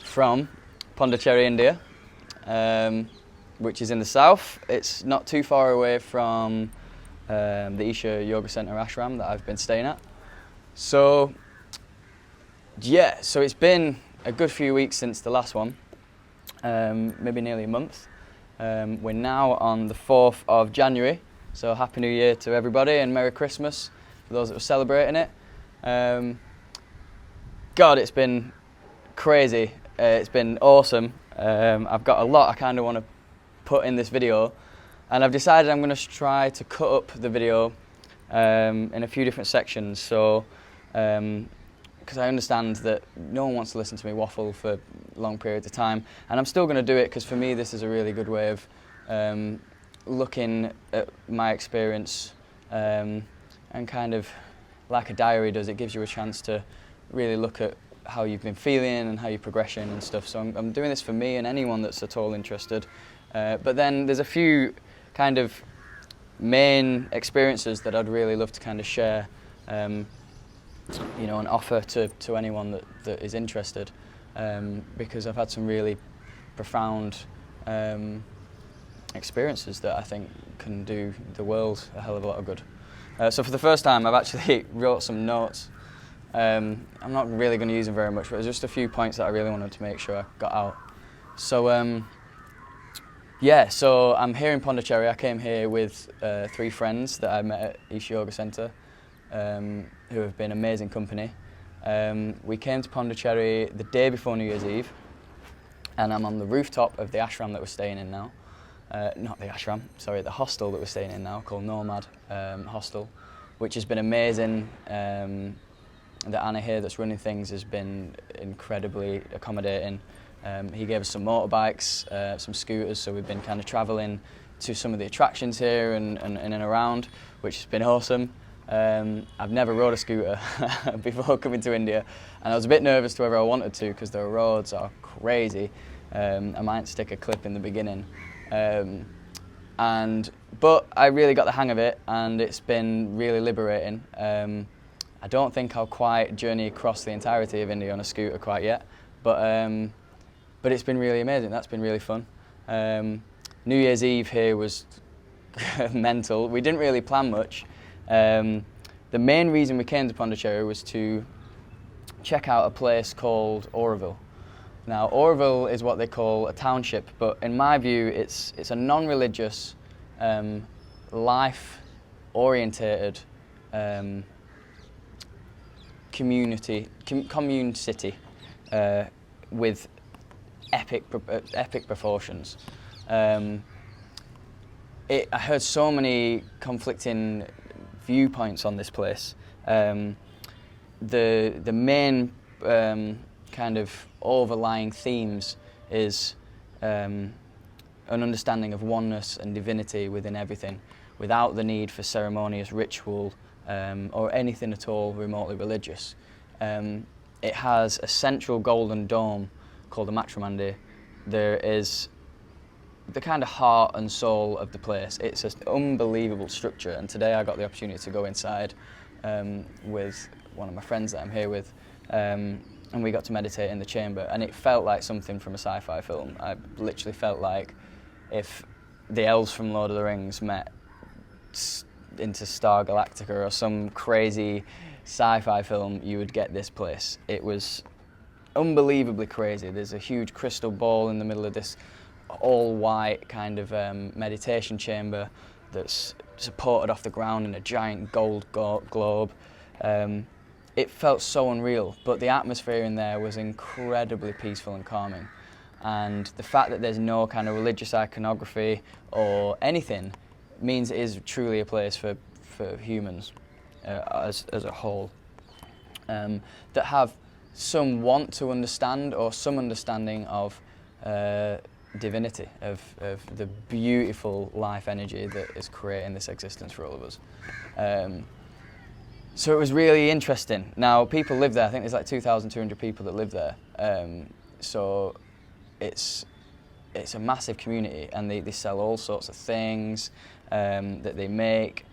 From Puducherry, India, which is in the south. It's not too far away from the Isha Yoga Center ashram that I've been staying at. So yeah, so it's been a good few weeks since the last one, maybe nearly a month. We're now on the 4th of January, so Happy New Year to everybody and Merry Christmas for those that were celebrating it. God, it's been crazy. It's been awesome. I've got a lot I kind of want to put in this video, and I've decided I'm going to try to cut up the video in a few different sections. So, because I understand that no one wants to listen to me waffle for long periods of time, and I'm still going to do it because for me this is a really good way of looking at my experience, and kind of like a diary does, it gives you a chance to really look at how you've been feeling and how you're progressing and stuff. So I'm doing this for me and anyone that's at all interested. But then there's a few kind of main experiences that I'd really love to kind of share, you know, and offer to anyone that is interested, because I've had some really profound experiences that I think can do the world a hell of a lot of good. So for the first time I've actually wrote some notes. I'm not really going to use them very much, but there's just a few points that I really wanted to make sure I got out. So yeah, so I'm here in Puducherry. I came here with 3 friends that I met at Isha Yoga Center, who have been amazing company. We came to Puducherry the day before New Year's Eve, and I'm on the rooftop of the ashram that we're staying in now. Not the ashram, sorry, the hostel that we're staying in now, called Nomad Hostel, which has been amazing. The Anna here that's running things has been incredibly accommodating. He gave us some motorbikes, some scooters, so we've been kind of travelling to some of the attractions here and around, which has been awesome. I've never rode a scooter before coming to India, and I was a bit nervous to whether I wanted to because the roads are crazy. I might stick a clip in the beginning. But I really got the hang of it, and it's been really liberating. I don't think I'll quite journey across the entirety of India on a scooter quite yet, but it's been really amazing. That's been really fun. New Year's Eve here was mental. We didn't really plan much. The main reason we came to Puducherry was to check out a place called Auroville. Now, Auroville is what they call a township, but in my view, it's a non-religious, life-orientated commune city with epic proportions. I heard so many conflicting viewpoints on this place. The main kind of overlying themes is an understanding of oneness and divinity within everything, without the need for ceremonious ritual or anything at all remotely religious. It has a central golden dome called the Matrimandir. There is the kind of heart and soul of the place. It's an unbelievable structure, and today I got the opportunity to go inside with one of my friends that I'm here with, and we got to meditate in the chamber, and it felt like something from a sci-fi film. I literally felt like if the elves from Lord of the Rings met into Star Galactica or some crazy sci-fi film, you would get this place. It was unbelievably crazy. There's a huge crystal ball in the middle of this all-white kind of meditation chamber that's supported off the ground in a giant gold globe. It felt so unreal, but the atmosphere in there was incredibly peaceful and calming. And the fact that there's no kind of religious iconography or anything means it is truly a place for humans as a whole, that have some want to understand or some understanding of divinity, of the beautiful life energy that is creating this existence for all of us. So it was really interesting. Now, people live there. I think there's like 2,200 people that live there. So it's a massive community, and they sell all sorts of things that they make.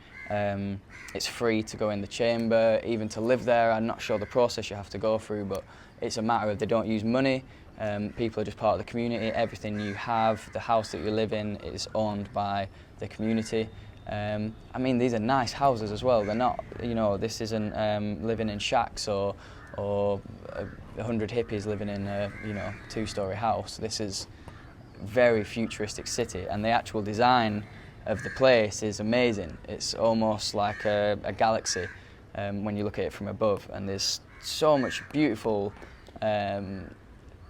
It's free to go in the chamber, even to live there. I'm not sure the process you have to go through, but it's a matter of they don't use money. People are just part of the community. Everything you have, the house that you live in, is owned by the community. I mean, these are nice houses as well. They're not, you know, this isn't living in shacks or 100 hippies living in a, you know, 2-story house. This is very futuristic city, and the actual design of the place is amazing. It's almost like a galaxy when you look at it from above, and there's so much beautiful,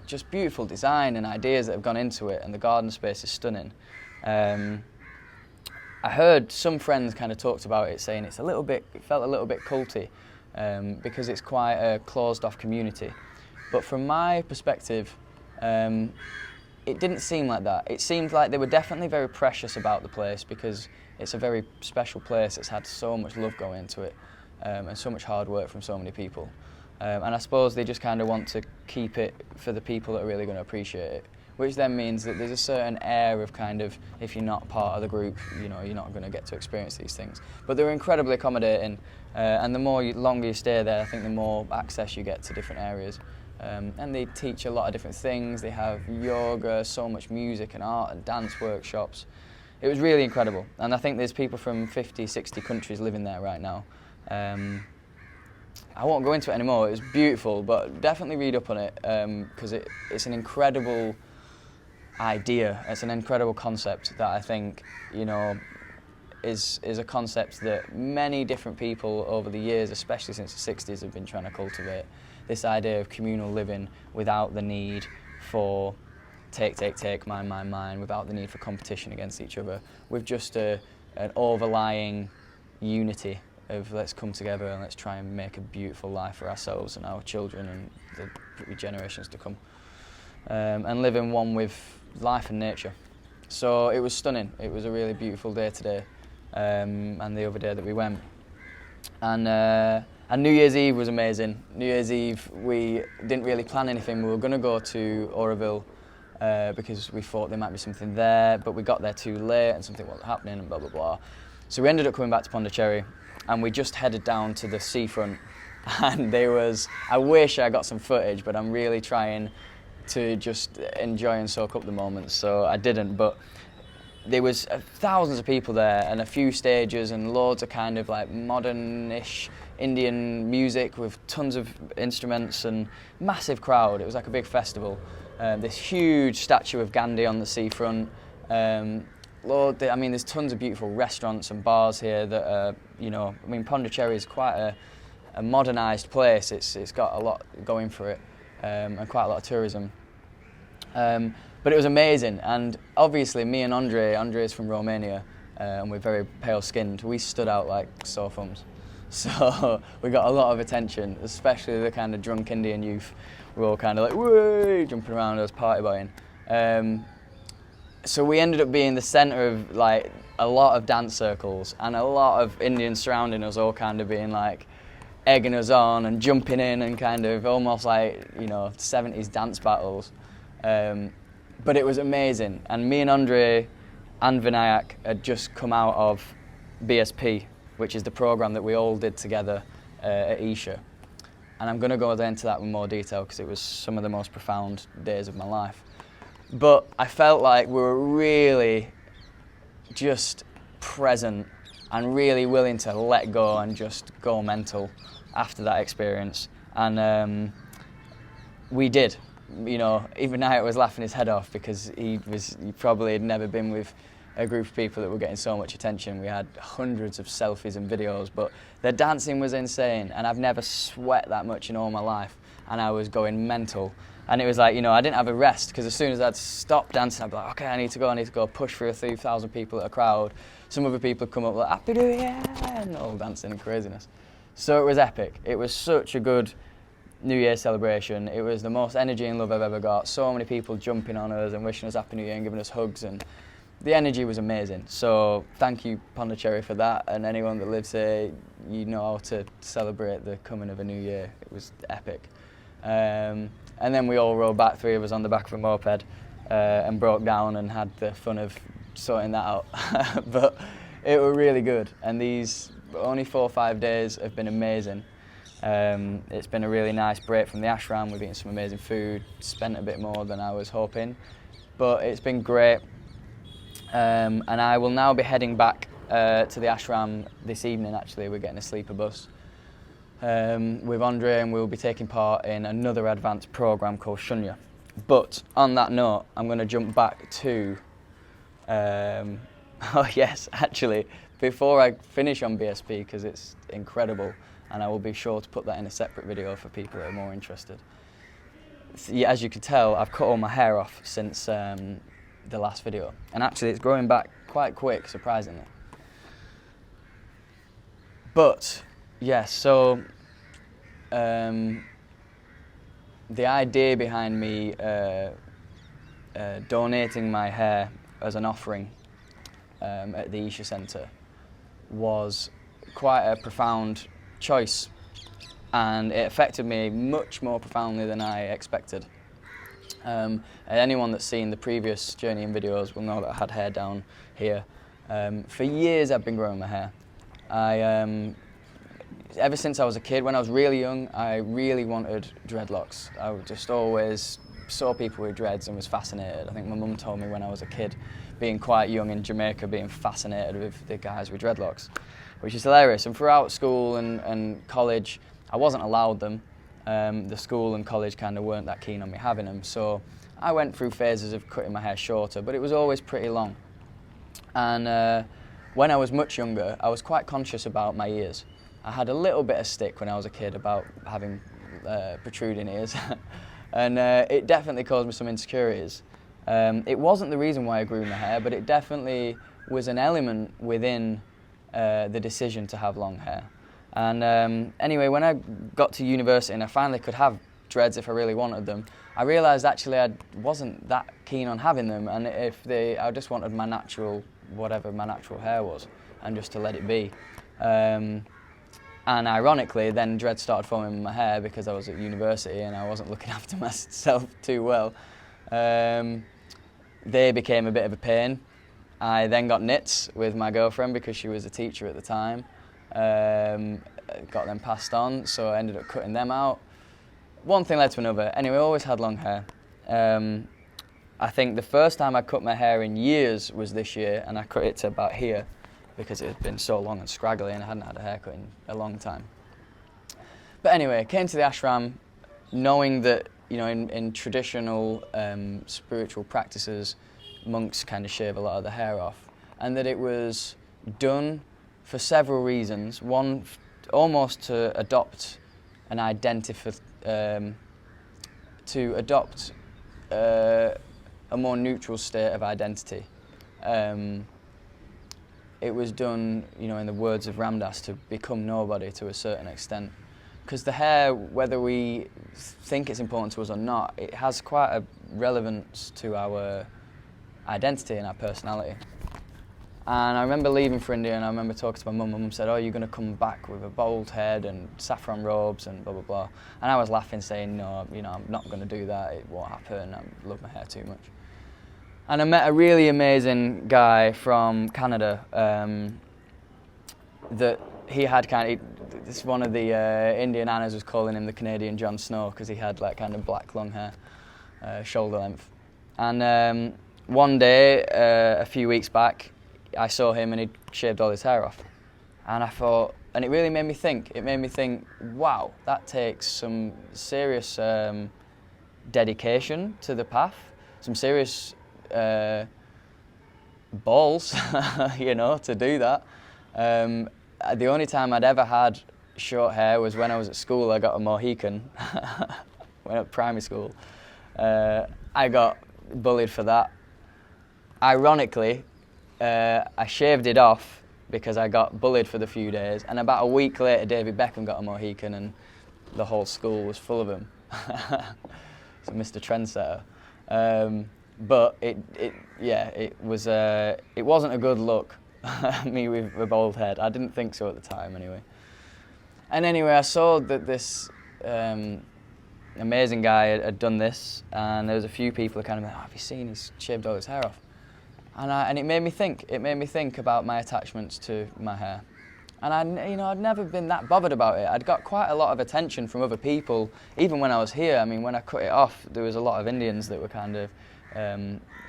just beautiful design and ideas that have gone into it, and the garden space is stunning. I heard some friends kind of talked about it, saying it felt a little bit culty because it's quite a closed-off community. But from my perspective, it didn't seem like that. It seemed like they were definitely very precious about the place, because it's a very special place. It's had so much love go into it, and so much hard work from so many people. And I suppose they just kind of want to keep it for the people that are really going to appreciate it, which then means that there's a certain air of kind of, if you're not part of the group, you know, you're not going to get to experience these things. But they're incredibly accommodating, and the longer you stay there, I think the more access you get to different areas. And they teach a lot of different things. They have yoga, so much music and art and dance workshops. It was really incredible. And I think there's people from 50, 60 countries living there right now. I won't go into it anymore. It was beautiful, but definitely read up on it, because it's an incredible idea. It's an incredible concept that I think, you know, is a concept that many different people over the years, especially since the 60s, have been trying to cultivate. This idea of communal living without the need for take, mine, without the need for competition against each other, with just an overlying unity of let's come together and let's try and make a beautiful life for ourselves and our children and the generations to come, and live in one with life and nature. So it was stunning. It was a really beautiful day today, and the other day that we went. And New Year's Eve was amazing. New Year's Eve, we didn't really plan anything. We were going to go to Auroville because we thought there might be something there, but we got there too late and something wasn't happening and blah, blah, blah. So we ended up coming back to Puducherry, and we just headed down to the seafront. And I wish I got some footage, but I'm really trying to just enjoy and soak up the moments, so I didn't. But there was thousands of people there, and a few stages and loads of kind of like modern-ish Indian music with tons of instruments and massive crowd. It was like a big festival. This huge statue of Gandhi on the seafront. There's tons of beautiful restaurants and bars here that are, you know, I mean, Puducherry is quite a modernised place. It's got a lot going for it, and quite a lot of tourism. But it was amazing, and obviously me and Andre's from Romania, and we're very pale-skinned. We stood out like sore thumbs. So we got a lot of attention, especially the kind of drunk Indian youth. We were all kind of like, whoo, jumping around us, party boying. So we ended up being the centre of like a lot of dance circles, and a lot of Indians surrounding us, all kind of being like egging us on and jumping in, and kind of almost like, you know, 70s dance battles. But it was amazing, and me and Andre and Vinayak had just come out of BSP, which is the program that we all did together at Isha. And I'm going to go into that in more detail because it was some of the most profound days of my life. But I felt like we were really just present and really willing to let go and just go mental after that experience. And we did. You know, even Nayat was laughing his head off because he probably had never been with a group of people that were getting so much attention. We had hundreds of selfies and videos, but the dancing was insane, and I've never sweat that much in all my life, and I was going mental. And it was like, you know, I didn't have a rest, because as soon as I'd stop dancing, I'd be like, okay, I need to go, push through 3,000 people at a crowd. Some other people would come up like, Happy New Year, and all dancing and craziness. So it was epic. It was such a good New Year celebration. It was the most energy and love I've ever got. So many people jumping on us and wishing us Happy New Year and giving us hugs, and the energy was amazing. So thank you, Puducherry, for that, and anyone that lives here, you know how to celebrate the coming of a new year. It was epic. And then we all rode back, 3 of us on the back of a moped, and broke down and had the fun of sorting that out. But it was really good, and these only 4 or 5 days have been amazing. It's been a really nice break from the ashram. We've eaten some amazing food, spent a bit more than I was hoping, but it's been great. And I will now be heading back to the ashram this evening. Actually, we're getting a sleeper bus with Andre, and we'll be taking part in another advanced program called Shunya. But on that note, I'm going to jump back to oh yes, actually, before I finish on BSP, because it's incredible, and I will be sure to put that in a separate video for people that are more interested. Yeah, as you can tell, I've cut all my hair off since the last video, and actually it's growing back quite quick, surprisingly. But yes, so the idea behind me donating my hair as an offering at the Isha Center was quite a profound choice, and it affected me much more profoundly than I expected. And anyone that's seen the previous JourneyIn videos will know that I had hair down here. For years I've been growing my hair. Ever since I was a kid, when I was really young, I really wanted dreadlocks. I just always saw people with dreads and was fascinated. I think my mum told me when I was a kid, being quite young in Jamaica, being fascinated with the guys with dreadlocks, which is hilarious. And throughout school and college, I wasn't allowed them. The school and college kind of weren't that keen on me having them, so I went through phases of cutting my hair shorter, but it was always pretty long. And when I was much younger, I was quite conscious about my ears. I had a little bit of stick when I was a kid about having protruding ears, and it definitely caused me some insecurities. It wasn't the reason why I grew my hair, but it definitely was an element within the decision to have long hair. And anyway, when I got to university and I finally could have dreads if I really wanted them, I realised actually I wasn't that keen on having them, and I just wanted my natural, whatever my natural hair was, and just to let it be. And ironically, then dreads started forming in my hair because I was at university and I wasn't looking after myself too well. They became a bit of a pain. I then got knits with my girlfriend because she was a teacher at the time. Got them passed on, so I ended up cutting them out. One thing led to another. Anyway, I always had long hair. I think the first time I cut my hair in years was this year, and I cut it to about here because it had been so long and scraggly and I hadn't had a haircut in a long time. But anyway, I came to the ashram knowing that, you know, in traditional spiritual practices, monks kind of shave a lot of the hair off, and that it was done for several reasons. One, almost to adopt an a more neutral state of identity. It was done, you know, in the words of Ram Dass, to become nobody to a certain extent. Because the hair, whether we think it's important to us or not, it has quite a relevance to our identity and our personality. And I remember leaving for India, and I remember talking to my mum. My mum said, "Oh, you're going to come back with a bald head and saffron robes and blah, blah, blah." And I was laughing, saying, "No, you know, I'm not going to do that. It won't happen. I love my hair too much." And I met a really amazing guy from Canada that he had this one of the Indian Annas was calling him the Canadian Jon Snow because he had like kind of black long hair, shoulder length. And one day, a few weeks back, I saw him and he'd shaved all his hair off. And I thought, and it really made me think. It made me think, wow, that takes some serious dedication to the path, some serious balls, you know, to do that. The only time I'd ever had short hair was when I was at school. I got a Mohican when I was at primary school. I got bullied for that. Ironically, I shaved it off because I got bullied for the few days, and about a week later David Beckham got a Mohican, and the whole school was full of them. So Mr. Trendsetter. But it wasn't a good look. Me with a bald head. I didn't think so at the time, anyway. And anyway, I saw that this amazing guy had done this, and there was a few people who kind of like, oh, have you seen he's shaved all his hair off? And it made me think. It made me think about my attachments to my hair. And I'd never been that bothered about it. I'd got quite a lot of attention from other people, even when I was here. I mean, when I cut it off, there was a lot of Indians that were kind of.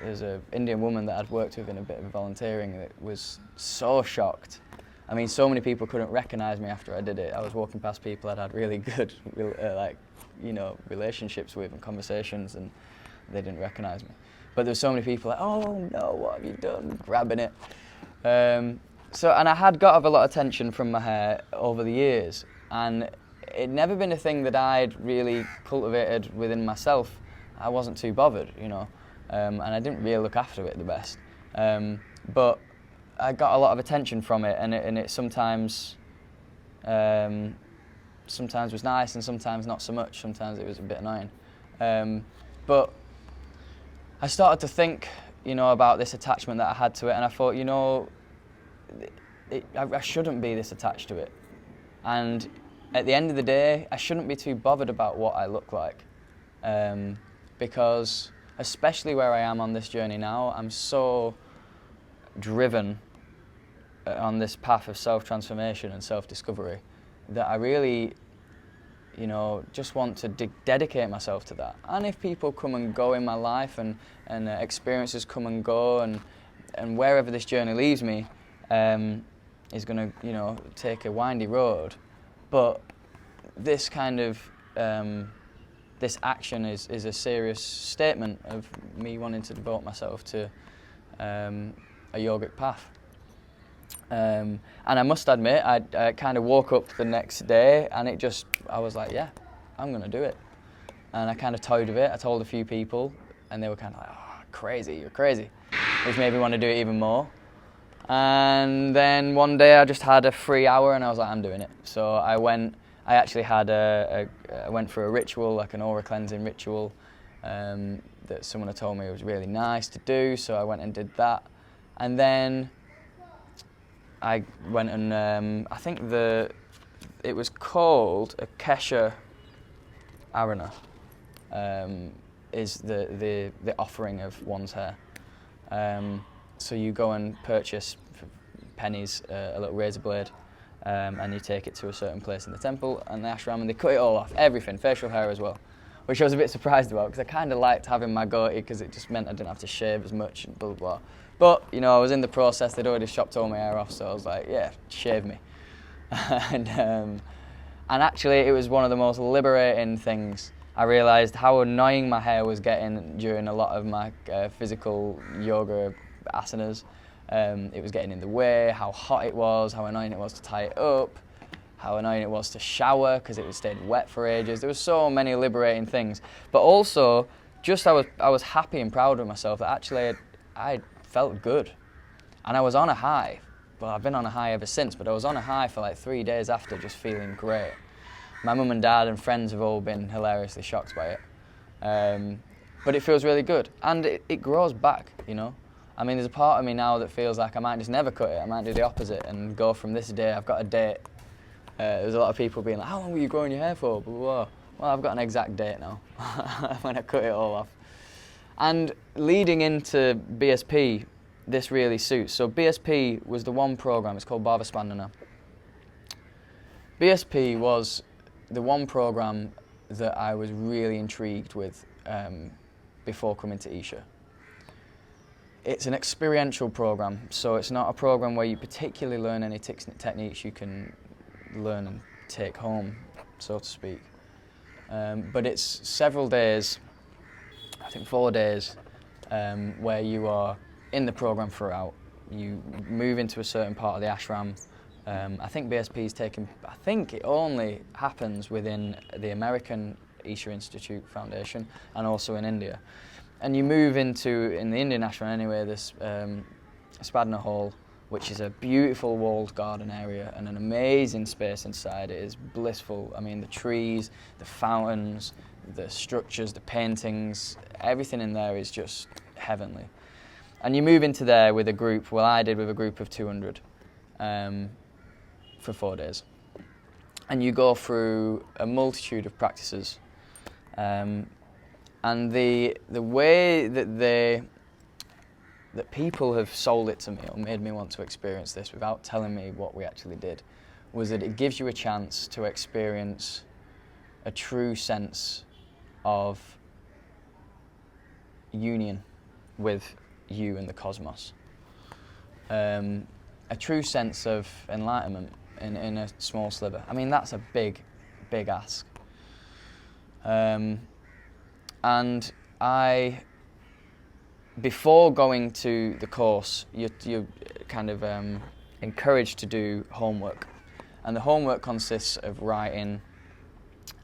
There's an Indian woman that I'd worked with in a bit of volunteering that was so shocked. I mean, so many people couldn't recognise me after I did it. I was walking past people I'd had really good, relationships with and conversations, and they didn't recognise me. But there were so many people like, oh no, what have you done? Grabbing it. And I had got a lot of attention from my hair over the years, and it'd never been a thing that I'd really cultivated within myself. I wasn't too bothered, and I didn't really look after it the best. But I got a lot of attention from it, and it sometimes was nice, and sometimes not so much. Sometimes it was a bit annoying. But I started to think, about this attachment that I had to it, and I thought, I shouldn't be this attached to it. And at the end of the day, I shouldn't be too bothered about what I look like. Because especially where I am on this journey now, I'm so driven on this path of self-transformation and self-discovery that I really, just want to dedicate myself to that. And if people come and go in my life and experiences come and go, and wherever this journey leaves me is going to, take a windy road, but this kind of this action is a serious statement of me wanting to devote myself to a yogic path. And I must admit, I kind of woke up the next day and I was like, yeah, I'm going to do it. And I kind of toyed with it. I told a few people, and they were kind of like, oh, crazy, you're crazy, which made me want to do it even more. And then one day I just had a free hour and I was like, I'm doing it. So I went for a ritual, like an aura cleansing ritual, that someone had told me was really nice to do, so I went and did that. And then I went and, I think it was called a Kesha Arpana, is the offering of one's hair. So you go and purchase for pennies a little razor blade, and you take it to a certain place in the temple and the ashram, and they cut it all off, everything, facial hair as well, which I was a bit surprised about because I kind of liked having my goatee because it just meant I didn't have to shave as much and blah, blah, blah. But, I was in the process, they'd already chopped all my hair off, so I was like, yeah, shave me. And actually it was one of the most liberating things. I realised how annoying my hair was getting during a lot of my physical yoga asanas. It was getting in the way, how hot it was, how annoying it was to tie it up, how annoying it was to shower because it was stayed wet for ages. There were so many liberating things. But also, I was happy and proud of myself that actually I felt good. And I was on a high. Well, I've been on a high ever since, but I was on a high for like 3 days after, just feeling great. My mum and dad and friends have all been hilariously shocked by it. But it feels really good. And it grows back, I mean, there's a part of me now that feels like I might just never cut it. I might do the opposite and go from this day, I've got a date. There's a lot of people being like, how long were you growing your hair for? Blah, blah, blah. Well, I've got an exact date now when I cut it all off. And leading into BSP, this really suits. So BSP was the one program, it's called Bhava Spandana. BSP was the one program that I was really intrigued with before coming to Isha. It's an experiential program, so it's not a program where you particularly learn any techniques you can learn and take home, so to speak. But it's several days, I think 4 days, where you are in the program throughout. You move into a certain part of the ashram. I think BSP's I think it only happens within the American Isha Institute Foundation and also in India. And you move in the Indian ashram anyway, this Spadna hall which is a beautiful walled garden area and an amazing space inside. It is blissful. I mean, the trees, the fountains, the structures, the paintings, everything in there is just heavenly. And you move into there with a group, well, I did with a group of 200 for 4 days. And you go through a multitude of practices. And the way that people have sold it to me or made me want to experience this without telling me what we actually did was that it gives you a chance to experience a true sense of union with you and the cosmos. A true sense of enlightenment in a small sliver. I mean, that's a big, big ask. And before going to the course, you're kind of encouraged to do homework. And the homework consists of writing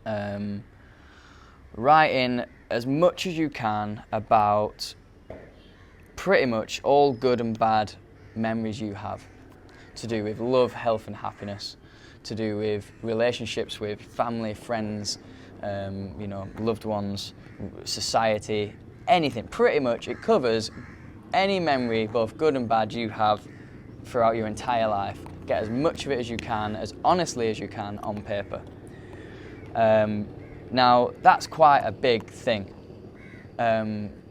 as much as you can about pretty much all good and bad memories you have, to do with love, health and happiness, to do with relationships with family, friends, loved ones, society, anything. Pretty much it covers any memory, both good and bad, you have throughout your entire life. Get as much of it as you can, as honestly as you can on paper. Now, that's quite a big thing.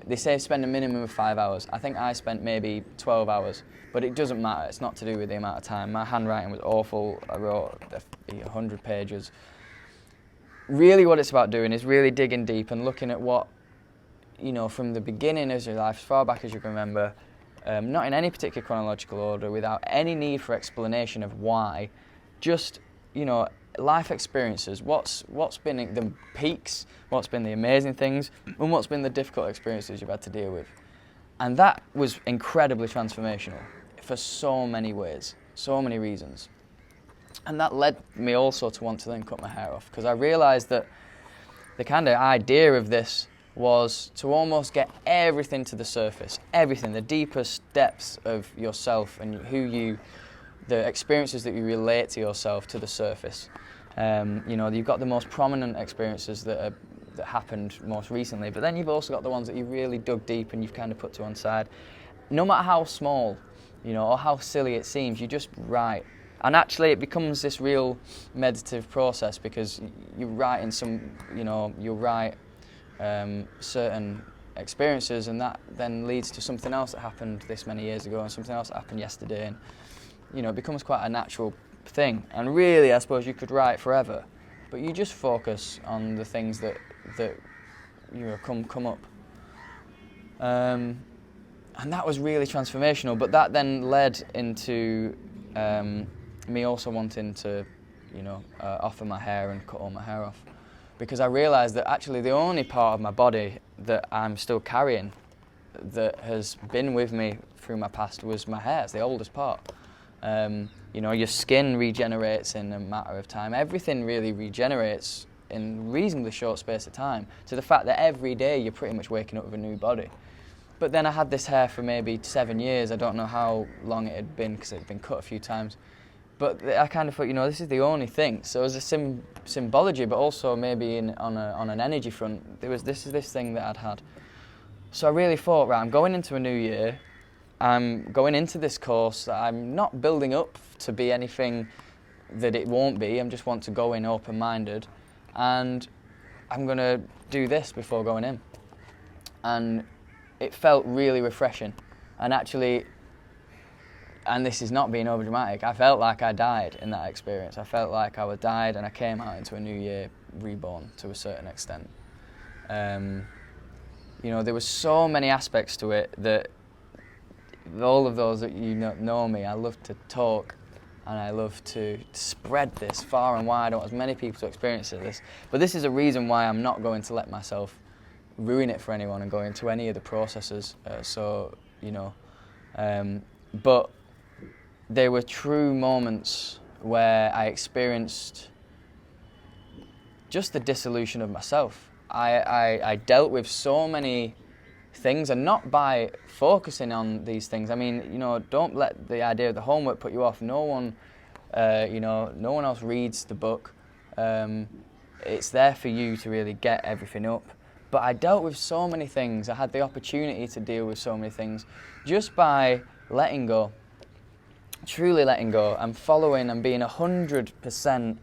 They say spend a minimum of 5 hours. I think I spent maybe 12 hours, but it doesn't matter. It's not to do with the amount of time. My handwriting was awful. I wrote 100 pages. Really what it's about doing is really digging deep and looking at what, from the beginning of your life, as far back as you can remember, not in any particular chronological order, without any need for explanation of why, just, life experiences, what's been the peaks, what's been the amazing things, and what's been the difficult experiences you've had to deal with. And that was incredibly transformational for so many ways, so many reasons. And that led me also to want to then cut my hair off, because I realised that the kind of idea of this was to almost get everything to the surface, everything, the deepest depths of yourself and the experiences that you relate to yourself to the surface. You've got the most prominent experiences that happened most recently, but then you've also got the ones that you really dug deep and you've kind of put to one side. No matter how small, or how silly it seems, you just write. And actually it becomes this real meditative process, because you write you'll write certain experiences, and that then leads to something else that happened this many years ago and something else that happened yesterday, and it becomes quite a natural thing. And really, I suppose you could write forever, but you just focus on the things that come up. And that was really transformational. But that then led into me also wanting to, offer my hair and cut all my hair off, because I realised that actually the only part of my body that I'm still carrying, that has been with me through my past, was my hair. It's the oldest part. Your skin regenerates in a matter of time. Everything really regenerates in a reasonably short space of time, to the fact that every day you're pretty much waking up with a new body. But then I had this hair for maybe 7 years. I don't know how long it had been, because it had been cut a few times. But I kind of thought, this is the only thing. So as a symbology, but also maybe on an energy front, this thing that I'd had. So I really thought, right, I'm going into a new year. I'm going into this course that I'm not building up to be anything that it won't be. I just want to go in open-minded, and I'm going to do this before going in. And it felt really refreshing. And actually, and this is not being overdramatic, I felt like I died in that experience. I felt like I died, and I came out into a new year reborn to a certain extent. There were so many aspects to it that all of those that know me, I love to talk, and I love to spread this far and wide. I want as many people to experience this. But this is a reason why I'm not going to let myself ruin it for anyone and go into any of the processes. But there were true moments where I experienced just the dissolution of myself. I dealt with so many things, and not by focusing on these things. I mean, you know, don't let the idea of the homework put you off. No one, you know, no one else reads the book. It's there for you to really get everything up. But I dealt with so many things. I had the opportunity to deal with so many things just by letting go, truly letting go, and following and being 100%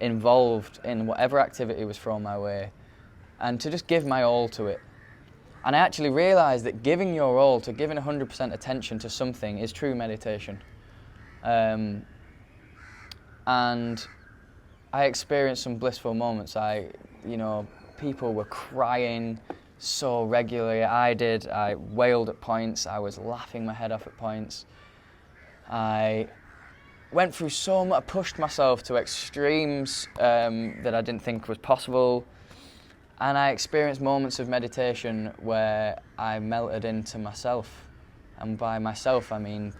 involved in whatever activity was thrown my way, and to just give my all to it. And I actually realised that giving your all, to giving 100% attention to something, is true meditation. And I experienced some blissful moments. You know, people were crying so regularly. I did. I wailed at points. I was laughing my head off at points. I went through so much. I pushed myself to extremes that I didn't think was possible. And I experienced moments of meditation where I melted into myself. And by myself, I mean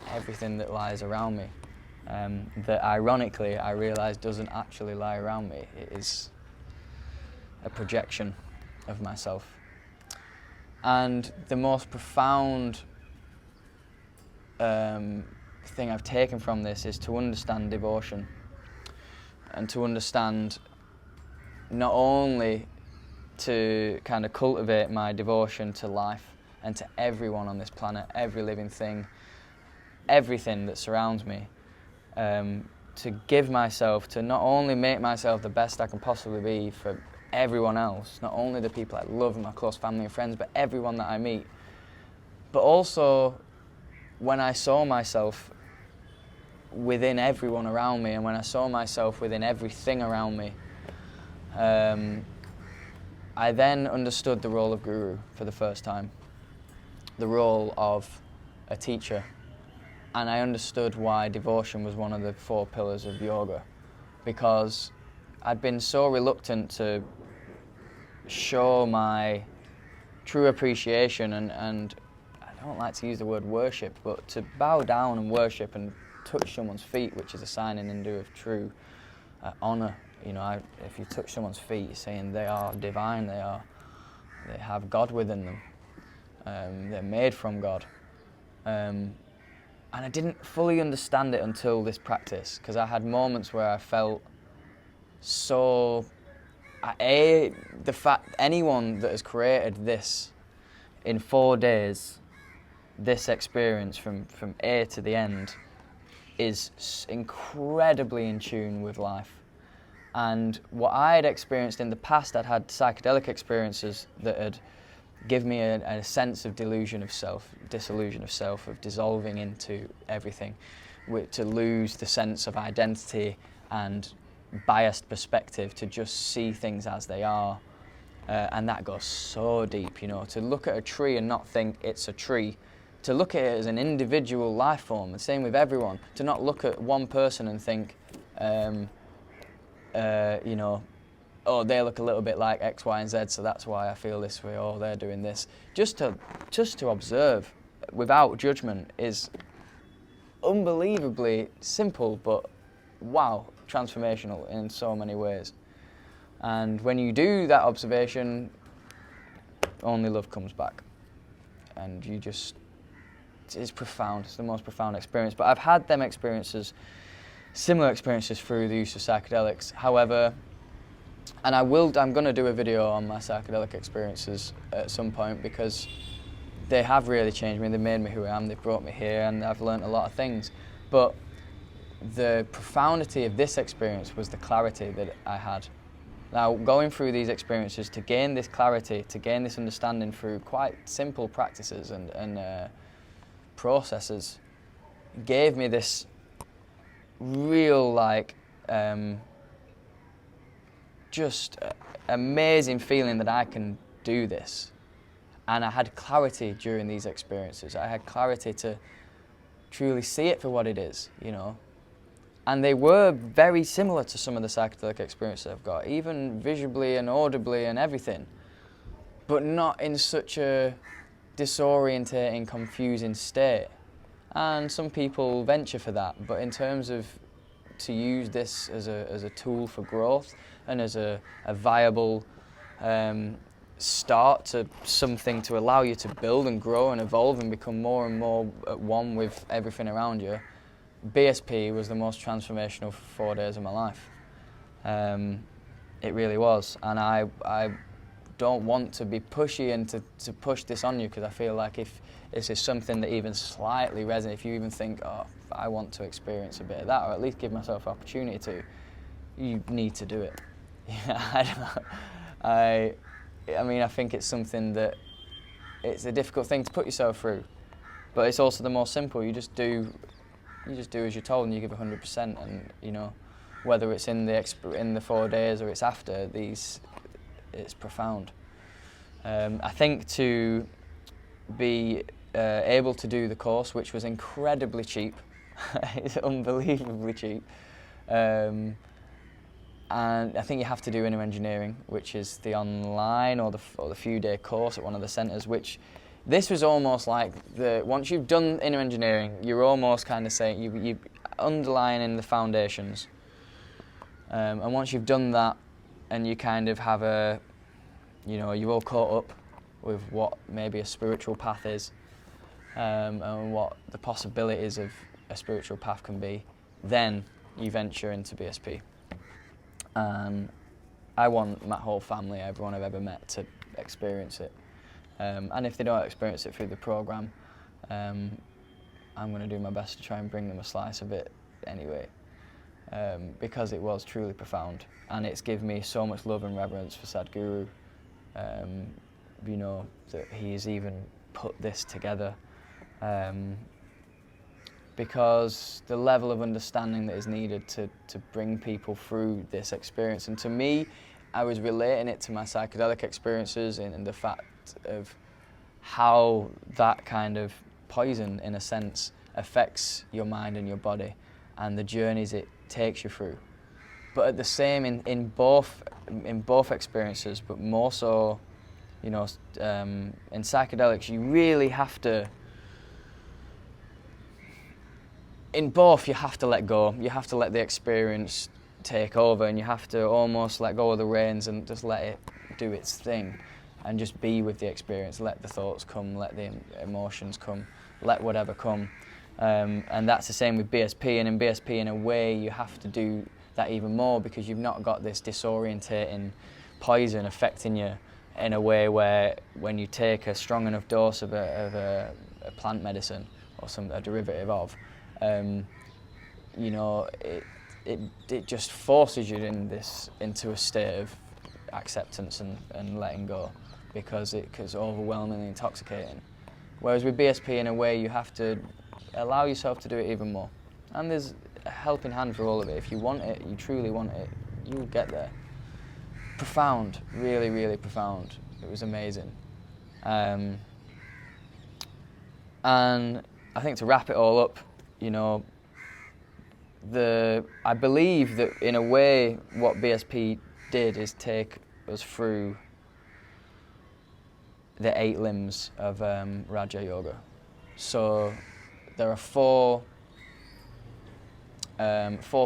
everything that lies around me. That ironically I realised doesn't actually lie around me. It is a projection of myself. And the most profound thing I've taken from this is to understand devotion, and to understand not only to kind of cultivate my devotion to life and to everyone on this planet, every living thing, everything that surrounds me, to give myself, to not only make myself the best I can possibly be for everyone else, not only the people I love and my close family and friends, but everyone that I meet. But also, when I saw myself within everyone around me, and when I saw myself within everything around me, I then understood the role of guru for the first time, the role of a teacher. And I understood why devotion was one of the 4 pillars of yoga, because I'd been so reluctant to show my true appreciation and I don't like to use the word worship, but to bow down and worship and touch someone's feet, which is a sign in Hindu of true honour. You know, if you touch someone's feet, you're saying they are divine, they have God within them, they're made from God. And I didn't fully understand it until this practice, because I had moments where I felt so... the fact anyone that has created this in 4 days, this experience from A to the end, is incredibly in tune with life. And what I had experienced in the past, I'd had psychedelic experiences that had give me a sense of dissolution of self, of dissolving into everything, to lose the sense of identity and biased perspective, to just see things as they are. And that goes so deep, you know, to look at a tree and not think it's a tree, to look at it as an individual life form, the same with everyone, to not look at one person and think, you know, oh, they look a little bit like X, Y, and Z, so that's why I feel this way, oh, they're doing this. Just to observe without judgment is unbelievably simple, but wow, transformational in so many ways. And when you do that observation, only love comes back. And you just, it's profound, it's the most profound experience. But I've had them experiences, similar experiences through the use of psychedelics. However, and I'm going to do a video on my psychedelic experiences at some point, because they have really changed me, they've made me who I am, they've brought me here, and I've learned a lot of things. But the profundity of this experience was the clarity that I had. Now, going through these experiences to gain this clarity, to gain this understanding through quite simple practices and processes, gave me this real, like, just amazing feeling that I can do this. And I had clarity during these experiences. I had clarity to truly see it for what it is, you know. And they were very similar to some of the psychedelic experiences I've got, even visually and audibly and everything, but not in such a disorientating, confusing state. And some people venture for that, but in terms of to use this as a tool for growth and as a viable start to something to allow you to build and grow and evolve and become more and more at one with everything around you, BSP was the most transformational 4 days of my life. It really was, and I don't want to be pushy and to push this on you, because I feel like if this is something that even slightly resonates, if you even think, oh, I want to experience a bit of that, or at least give myself an opportunity to, you need to do it. Yeah, I don't know. I mean, I think it's something that it's a difficult thing to put yourself through, but it's also the most simple. You just do as you're told, and you give 100%. And you know, whether it's in the 4 days or it's after these, it's profound. I think to be able to do the course, which was incredibly cheap, it's unbelievably cheap. And I think you have to do inner engineering, which is the online or the few-day course at one of the centres, which this was almost like once you've done inner engineering, you're almost kind of saying, you underlying in the foundations. And once you've done that and you kind of have you're all caught up with what maybe a spiritual path is, and what the possibilities of a spiritual path can be, then you venture into BSP. And I want my whole family, everyone I've ever met, to experience it. And if they don't experience it through the program, I'm going to do my best to try and bring them a slice of it anyway, because it was truly profound, and it's given me so much love and reverence for Sadhguru. You know, that he's even put this together, because the level of understanding that is needed to bring people through this experience. And to me, I was relating it to my psychedelic experiences and the fact of how that kind of poison, in a sense, affects your mind and your body and the journeys it takes you through. But at the same, in both experiences, but more so, you know, in psychedelics, you really have to, in both, you have to let go. You have to let the experience take over, and you have to almost let go of the reins and just let it do its thing, and just be with the experience. Let the thoughts come, let the emotions come, let whatever come. And that's the same with BSP, and in BSP, in a way, you have to do that even more, because you've not got this disorientating poison affecting you in a way where when you take a strong enough dose of a plant medicine or a derivative of, you know, it just forces you into a state of acceptance and letting go, because it's overwhelmingly intoxicating. Whereas with BSP, in a way, you have to allow yourself to do it even more. And there's a helping hand for all of it. If you want it, you truly want it, you'll get there. Profound, really, really profound. It was amazing. And I think to wrap it all up, you know, I believe that in a way what BSP did is take us through the 8 limbs of Raja Yoga. So there are four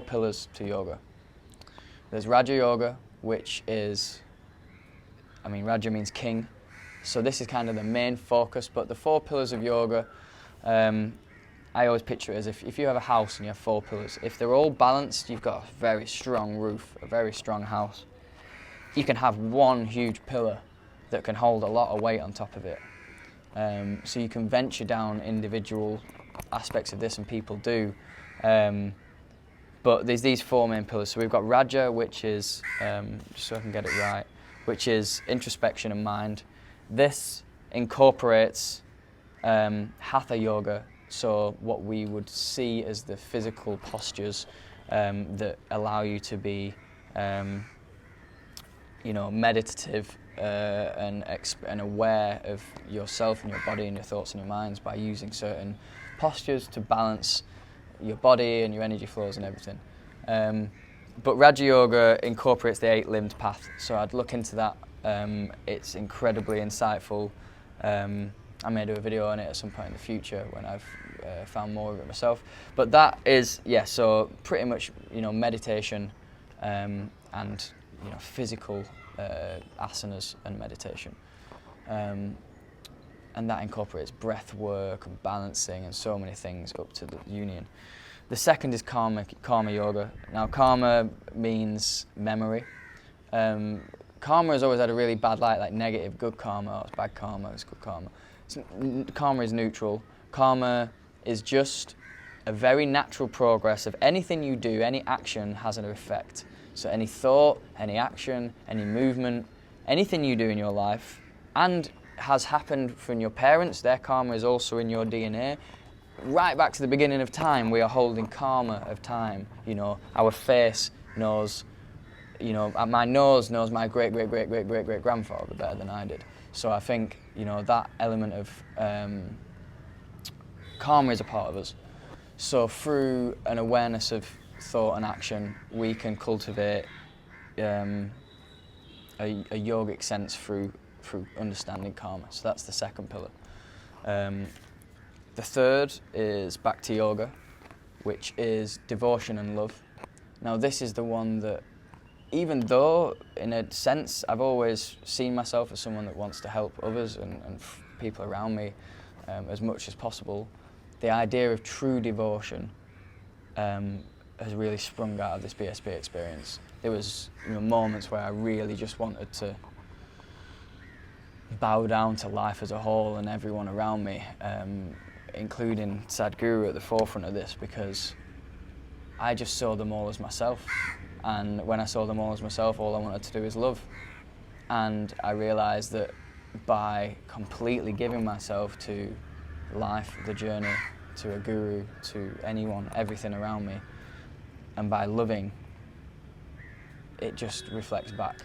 pillars to yoga. There's Raja Yoga, which is, I mean, Raja means king, so this is kind of the main focus, but the 4 pillars of yoga, I always picture it as if you have a house and you have 4 pillars. If they're all balanced, you've got a very strong roof, a very strong house. You can have one huge pillar that can hold a lot of weight on top of it. So you can venture down individual aspects of this, and people do. But there's these 4 main pillars. So we've got Raja, which is, just so I can get it right, which is introspection and mind. This incorporates Hatha Yoga, so what we would see as the physical postures that allow you to be, you know, meditative and aware of yourself and your body and your thoughts and your minds by using certain postures to balance your body and your energy flows and everything. But Raja Yoga incorporates the 8-limbed path, so I'd look into that. It's incredibly insightful. I may do a video on it at some point in the future when I've found more of it myself. But that is, yeah, so pretty much, you know, meditation and, you know, physical asanas and meditation. And that incorporates breath work and balancing and so many things up to the union. The second is karma yoga. Now karma means memory. Karma has always had a really bad light, like negative, good karma, it's bad karma, it's good karma. Karma is neutral. Karma is just a very natural progress of anything you do, any action has an effect. So any thought, any action, any movement, anything you do in your life and has happened from your parents, their karma is also in your DNA. Right back to the beginning of time, we are holding karma of time. You know, our face knows, you know, my nose knows my great-great-great-great-great-great-grandfather better than I did. So I think, you know, that element of karma is a part of us. So through an awareness of thought and action, we can cultivate a yogic sense through understanding karma. So that's the second pillar. The third is Bhakti Yoga, which is devotion and love. Now this is the one that, even though in a sense I've always seen myself as someone that wants to help others and people around me as much as possible, the idea of true devotion has really sprung out of this BSP experience. There was, you know, moments where I really just wanted to bow down to life as a whole and everyone around me, including Sadhguru at the forefront of this, because I just saw them all as myself. And when I saw them all as myself, all I wanted to do is love. And I realised that by completely giving myself to life, the journey, to a guru, to anyone, everything around me, and by loving, it just reflects back.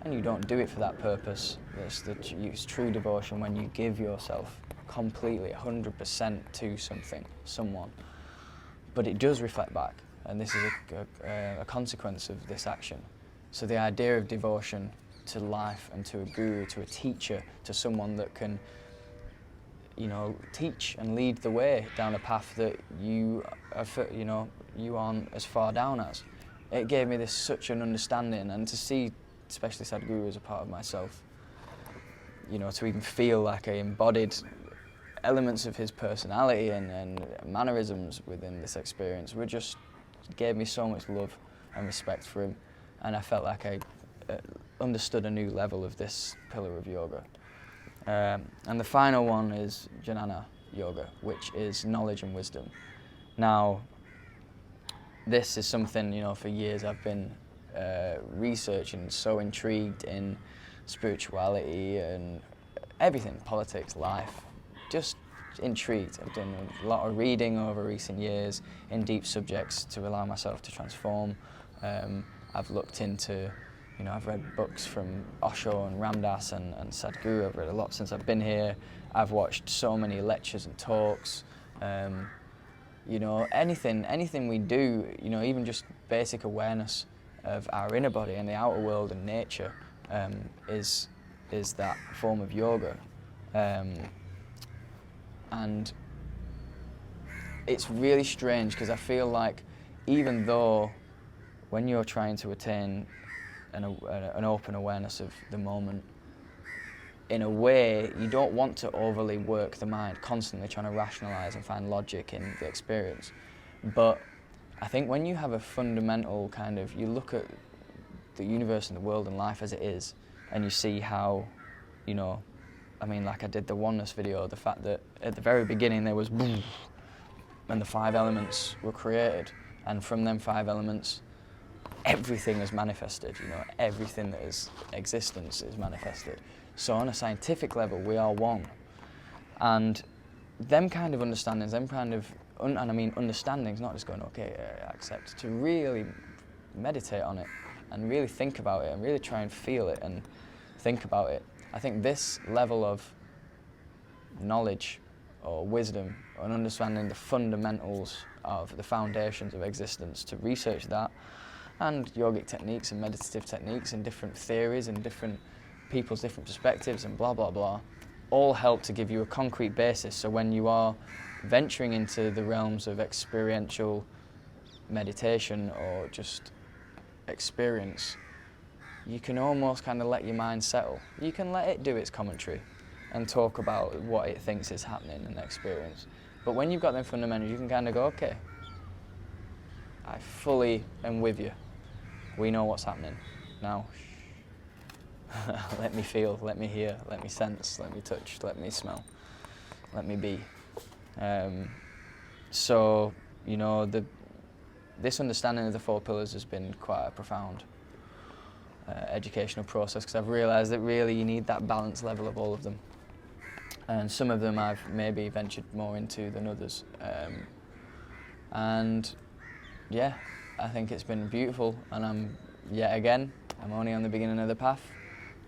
And you don't do it for that purpose. It's true devotion when you give yourself completely, 100% to something, someone. But it does reflect back, and this is a consequence of this action. So the idea of devotion to life and to a guru, to a teacher, to someone that can, you know, teach and lead the way down a path that you aren't as far down as. It gave me such an understanding, and to see, especially Sadhguru as a part of myself, you know, to even feel like I embodied elements of his personality and mannerisms within this experience gave me so much love and respect for him, and I felt like I understood a new level of this pillar of yoga. And the final one is Jnana Yoga, which is knowledge and wisdom. Now, this is something, you know, for years I've been researching, so intrigued in spirituality and everything, politics, life, just intrigued. I've done a lot of reading over recent years in deep subjects to allow myself to transform. I've looked into, you know, I've read books from Osho and Ramdas and Sadhguru. I've read a lot since I've been here. I've watched so many lectures and talks. You know, anything we do, you know, even just basic awareness of our inner body and the outer world and nature is that form of yoga. And it's really strange because I feel like even though when you're trying to attain an open awareness of the moment, in a way you don't want to overly work the mind, constantly trying to rationalise and find logic in the experience. But I think when you have a fundamental kind of, you look at the universe and the world and life as it is, and you see how, you know, I mean, like I did the oneness video, the fact that at the very beginning there was boom, and the 5 elements were created, and from them 5 elements everything is manifested, you know, everything that is existence is manifested. So on a scientific level we are one, and them kind of understandings, them kind of, and I mean understandings, not just going, okay, I accept, to really meditate on it and really think about it and really try and feel it and think about it. I think this level of knowledge or wisdom and understanding the fundamentals of the foundations of existence, to research that, and yogic techniques and meditative techniques and different theories and different people's different perspectives and blah, blah, blah, all help to give you a concrete basis. So when you are venturing into the realms of experiential meditation or just experience, you can almost kind of let your mind settle. You can let it do its commentary and talk about what it thinks is happening in the experience. But when you've got them fundamentals, you can kind of go, okay, I fully am with you. We know what's happening. Now, let me feel, let me hear, let me sense, let me touch, let me smell, let me be. So, you know, this understanding of the 4 pillars has been quite a profound educational process, because I've realised that really you need that balance level of all of them. And some of them I've maybe ventured more into than others. And yeah, I think it's been beautiful, and I'm only on the beginning of the path.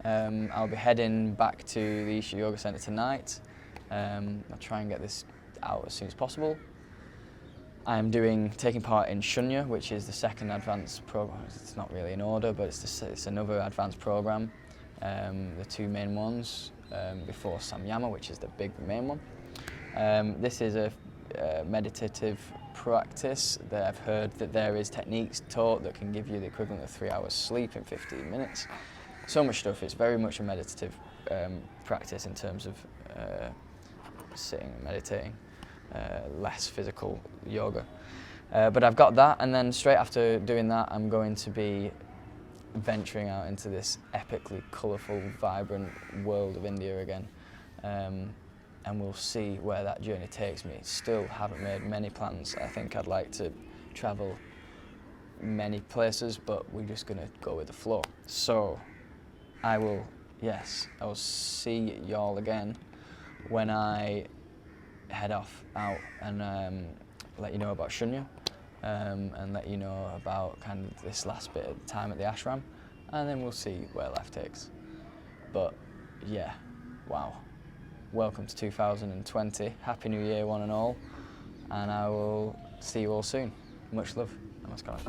I'll be heading back to the Isha Yoga Center tonight. I'll try and get this out as soon as possible. I'm taking part in Shunya, which is the second advanced program. It's not really in order, but it's another advanced program. The 2 main ones before Samyama, which is the big main one. This is a meditative practice that I've heard that there is techniques taught that can give you the equivalent of 3 hours sleep in 15 minutes. So much stuff. It's very much a meditative practice in terms of sitting and meditating, less physical yoga. But I've got that, and then straight after doing that, I'm going to be venturing out into this epically colourful, vibrant world of India again. And we'll see where that journey takes me. Still haven't made many plans. I think I'd like to travel many places, but we're just going to go with the flow. So I will see y'all again when I head off out and let you know about Shunya, and let you know about kind of this last bit of time at the ashram, and then we'll see where life takes. But yeah, wow. Welcome to 2020. Happy New Year, one and all. And I will see you all soon. Much love. Namaskar.